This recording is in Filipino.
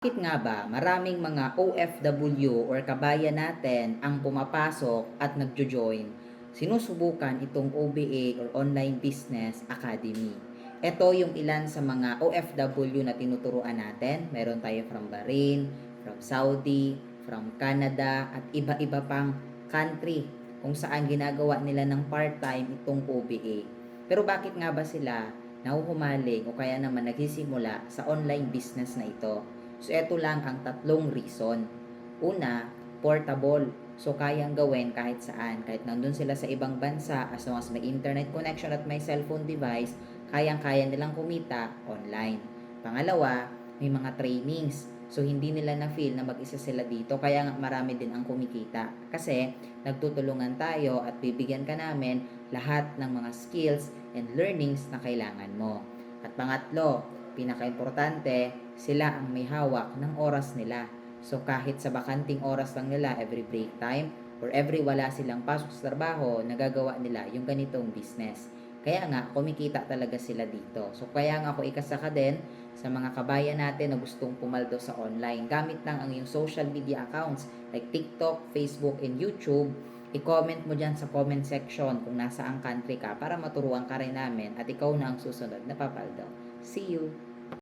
Bakit nga ba maraming mga OFW or kabayan natin ang pumapasok at nagjo-join, sinusubukan itong OBA or Online Business Academy? Ito yung ilan sa mga OFW na tinuturuan natin. Meron tayo from Bahrain, from Saudi, from Canada, at iba-iba pang country kung saan ginagawa nila ng part-time itong OBA. Pero bakit nga ba sila nahuhumaling o kaya naman nagsisimula sa online business na ito? So, ito lang ang tatlong reason. Una, portable. So, kayang gawin kahit saan. Kahit nandun sila sa ibang bansa, as long as may internet connection at may cellphone device, kayang-kaya nilang kumita online. Pangalawa, may mga trainings. So, hindi nila na-feel na mag-isa sila dito. Kaya nga marami din ang kumikita. Kasi, nagtutulungan tayo at bibigyan ka namin lahat ng mga skills and learnings na kailangan mo. At pangatlo, pinaka-importante, sila ang may hawak ng oras nila. So kahit sa bakanting oras lang nila every break time or every wala silang pasok sa trabaho, nagagawa nila yung ganitong business. Kaya nga, kumikita talaga sila dito. So kaya nga ako ikasaka din sa mga kabayan natin na gustong pumaldo sa online. Gamit lang ang iyong social media accounts like TikTok, Facebook, and YouTube. I-comment mo dyan sa comment section kung nasa ang country ka para maturuan ka rin namin at ikaw na ang susunod na papaldo. See you!